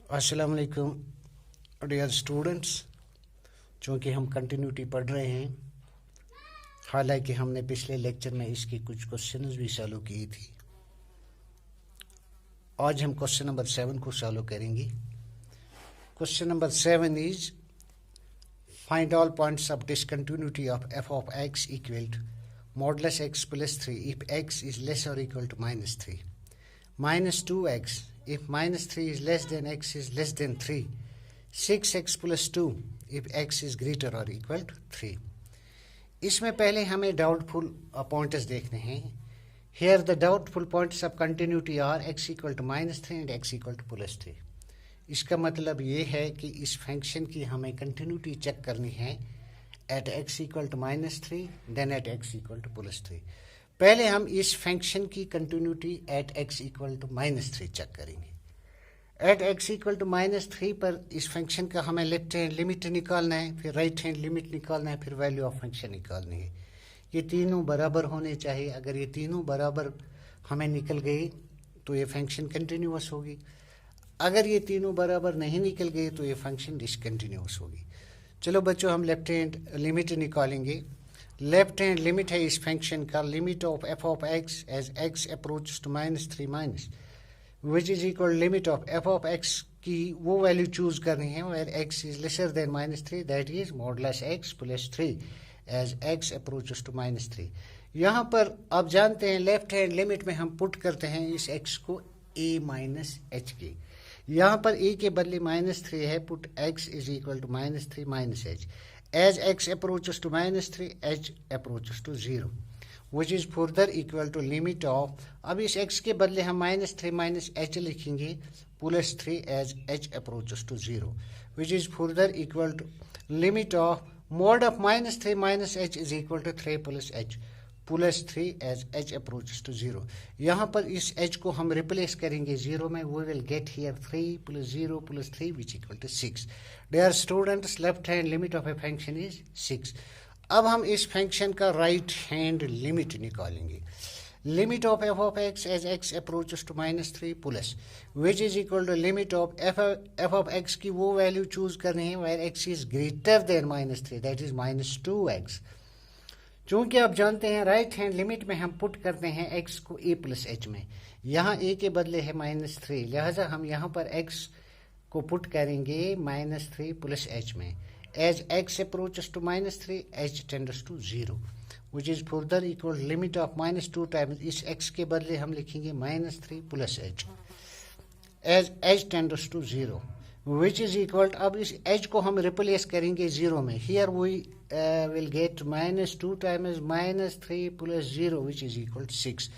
अस्सलाम वालेकुम dear students. चूँकि हम कंटिन्यूटी पढ़ रहे हैं, हालांकि हमने पिछले लेक्चर में इसकी कुछ क्वेश्चंस भी सॉल्व की थी। आज हम क्वेश्चन नंबर 7 को सॉल्व करेंगे। Question number 7 is find all points of discontinuity of f of x equal to modulus x plus 3 if x is less और equal to -3, -2x if -3 is less than x is less than 3, 6x plus 2 if x is greater or equal to 3। इसमें पहले हमें doubtful points देखने हैं। Here the doubtful points of continuity are x equal to -3 and x equal to +3। इसका मतलब ये है कि इस फंक्शन की हमें कंटिन्यूटी चेक करनी है at x equal to -3 then at x equal to +3। पहले हम इस फंक्शन की continuity at x equal to -3 check करेंगे। एट x इक्वल टू -3 पर इस फंक्शन का हमें लेफ्ट हैंड लिमिट निकालना है, फिर राइट हैंड लिमिट निकालना है, फिर वैल्यू ऑफ फंक्शन निकालनी है। ये तीनों बराबर होने चाहिए। अगर ये तीनों बराबर हमें निकल गई तो ये फंक्शन कंटिन्यूअस होगी। अगर ये तीनों बराबर नहीं निकल गई तो ये फंक्शन डिसकंटिन्यूअस होगी। चलो बच्चों, हम लेफ्ट हैंड लिमिट निकालेंगे। लेफ्ट हैंड लिमिट है इस फंक्शन का limit of f of x as x approaches to -3 minus which is equal limit of f of x की वो वैल्यू चूज करनी है where x is lesser than -3, that is modulus x plus 3 as x approaches to -3। यहाँ पर आप जानते हैं left hand limit में हम पुट करते हैं इस एक्स को a माइनस एच के। यहाँ पर a के बदले -3 है, put x is equal to -3 minus h. As x approaches to -3, h approaches to 0, which is further equal to limit of, अब इस x के बदले हम -3 माइनस h लिखेंगे +3 as h approaches to 0, which is further equal to limit of mod of -3 minus h is equal to 3 plus h +3 as h approaches to 0। यहाँ पर इस h को हम रिप्लेस करेंगे 0 में। we will get here 3 plus 0 plus 3 which equal to 6। Dear students, left hand limit of a function is 6। अब हम इस फंक्शन का राइट हैंड लिमिट निकालेंगे। Limit of f of x as x approaches to -3 plus which is equal to limit of f of x की वो value choose करनी है where x is greater than -3, that is -2x। चूंकि आप जानते हैं right hand limit में हम पुट करते हैं x को a प्लस एच में। यहाँ a के बदले है -3, लिहाजा हम यहाँ पर x को पुट करेंगे -3 प्लस एच में। As x approaches to -3 h tends to 0 which is further equal limit of -2 times इस x के बदले हम लिखेंगे -3 plus h as h tends to 0 which is equal. अब इस h को हम रिप्लेस करेंगे 0 में। Here we will get -2 times -3 plus 0 which is equal to 6।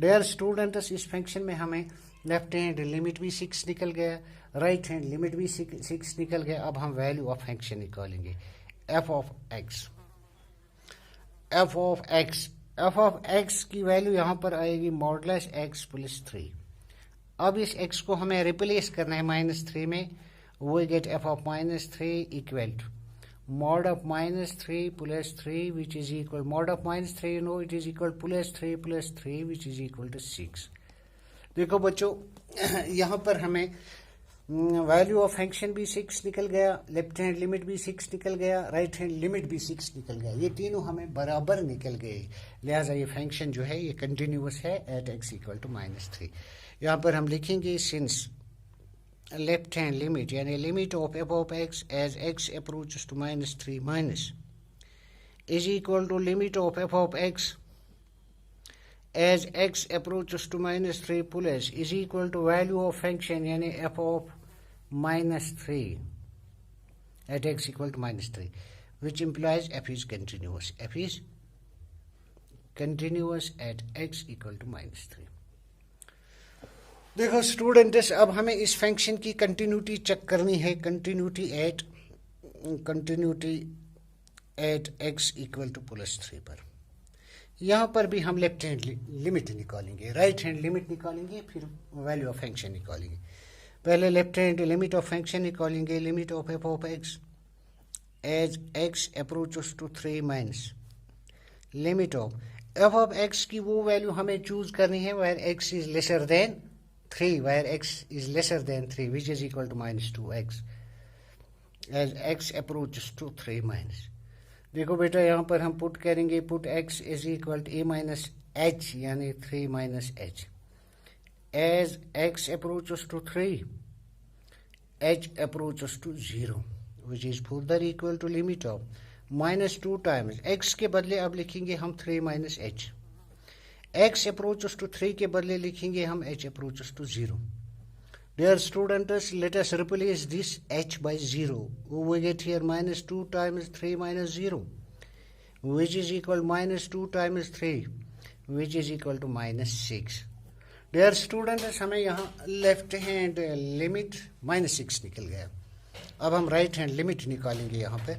Dear students, इस फंक्शन में हमें लेफ्ट हैंड लिमिट भी 6 निकल गया, राइट हैंड लिमिट भी 6 निकल गया। अब हम वैल्यू ऑफ फंक्शन निकालेंगे f of x। f of x की वैल्यू यहाँ पर आएगी मॉडुलस x प्लस 3। अब इस x को हमें रिप्लेस करना है -3 में। we get f of -3 equal to mod of -3 plus 3 which is equal, mod of -3 you know it is equal +3 plus 3 which is equal to 6। देखो बच्चों, यहाँ पर हमें वैल्यू ऑफ फंक्शन भी 6 निकल गया, लेफ्ट हैंड लिमिट भी 6 निकल गया, राइट हैंड लिमिट भी 6 निकल गया। ये तीनों हमें बराबर निकल गए, लिहाजा ये फंक्शन जो है ये कंटिन्यूअस है एट x इक्वल टू -3। यहाँ पर हम लिखेंगे सिंस लेफ्ट हैंड लिमिट यानी limit of f of x as x approaches to -3 minus is equal to limit of f of x as x approaches to -3 plus is equal to value of function यानी f of -3 at x equal to -3 which implies f is continuous. F is continuous at x equal to -3। देखो students, अब हमें इस function की continuity check करनी है। Continuity at x equal to +3 पर। यहाँ पर भी हम लेफ्ट हैंड लिमिट निकालेंगे, राइट हैंड लिमिट निकालेंगे, फिर वैल्यू ऑफ फंक्शन निकालेंगे। पहले left hand limit of function निकालेंगे। Limit of f of x as x approaches to 3 minus limit of f of x की वो वैल्यू हमें चूज करनी है where x is lesser than 3 where x is lesser than 3, which is equal to minus 2x as x approaches to 3 minus. देखो बेटा यहाँ पर हम पुट करेंगे, put x is equal to a minus h यानी 3 minus h. As x approaches to 3, h approaches to 0, which is further equal to limit of minus 2 times x के बदले अब लिखेंगे हम 3 minus h. x approaches to 3 के बदले लिखेंगे हम h approaches to 0. Dear students, let us replace this h by 0. We get here minus 2 times 3 minus 0, which is equal to minus 2 times 3, which is equal to minus 6. Dear students, हमें यहाँ left hand limit minus 6 निकल गया. अब हम right hand limit निकालेंगे यहाँ पे.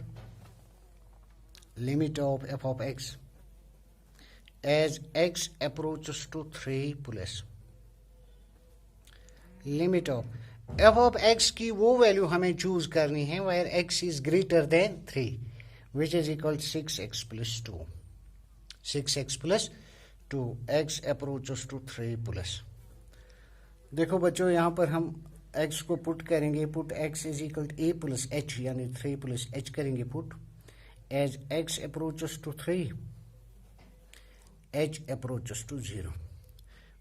Limit of f of x as x approaches to 3 plus limit of f of x की वो वैल्यू हमें चूज करनी है where x is greater than 3, which is equal to 6x plus 2. 6x plus 2, x approaches to 3 plus. देखो बच्चों यहाँ पर हम x को पुट करेंगे, put x is equal to a plus h यानी 3 plus h करेंगे put. As x approaches to 3, h approaches to 0,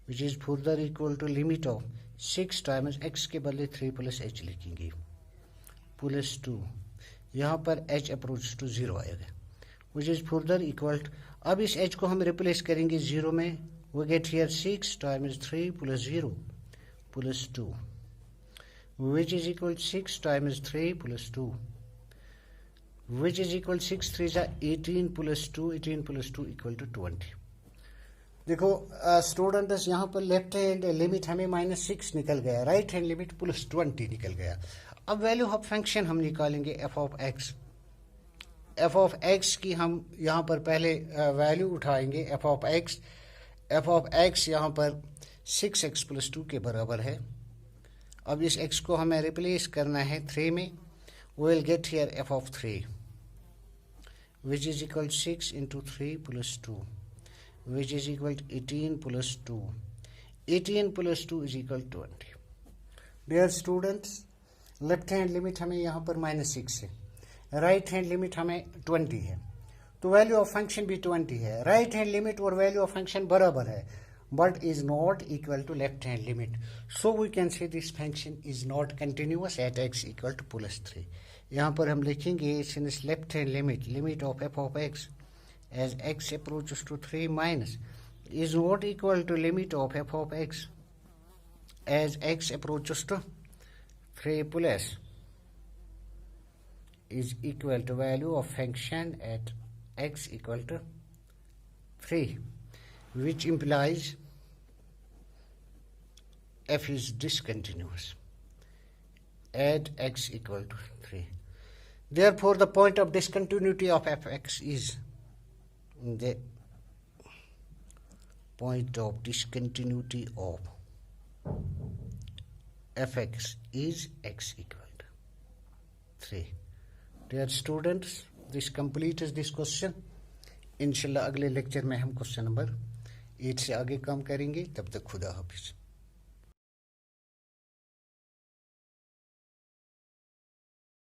which is further equal to limit of 6 times x के बदले 3 plus h लिखेंगे plus 2. यहाँ पर h approaches to 0 आएगा, which is further equal to. अब इस h को हम रिप्लेस करेंगे 0 में. We get here 6 times 3 plus 0 plus 2, which is equal to 6 times 3 plus 2, which is equal to 6 3 is 18 plus 2, 18 plus 2 equal to 20. देखो students यहाँ पर लेफ्ट हैंड लिमिट हमें माइनस 6 निकल गया, राइट हैंड लिमिट प्लस 20 निकल गया. अब वैल्यू ऑफ फंक्शन हम निकालेंगे F of x. F of x की हम यहाँ पर पहले वैल्यू उठाएंगे F of x. F of x यहाँ पर 6x plus 2 के बराबर है. अब इस x को हमें रिप्लेस करना है 3 में. We will get here f of 3, which is equal to 6 into 3 plus 2, which is equal to 18 plus 2. 18 plus 2 is equal to 20. Dear students, left hand limit हमें यहाँ पर माइनस 6 है, राइट हैंड लिमिट हमें 20 है, तो वैल्यू ऑफ फंक्शन भी 20 है. Right hand limit और वैल्यू ऑफ फंक्शन बराबर है, but is not equal to left hand limit. So we can say this function is not continuous at x equal to plus 3. यहाँ पर हम लिखेंगे since left hand limit of f of x as x approaches to 3 minus is not equal to limit of f of x as x approaches to 3 plus is equal to value of function at x equal to 3, which implies f is discontinuous at x equal to 3. Therefore, the point of discontinuity of fx is the point of discontinuity of fx is x equal to 3. Dear students, this completes this question. इंशाल्लाह अगले lecture में हम question number 8 से आगे काम करेंगे. तब तक खुदा हाफिज.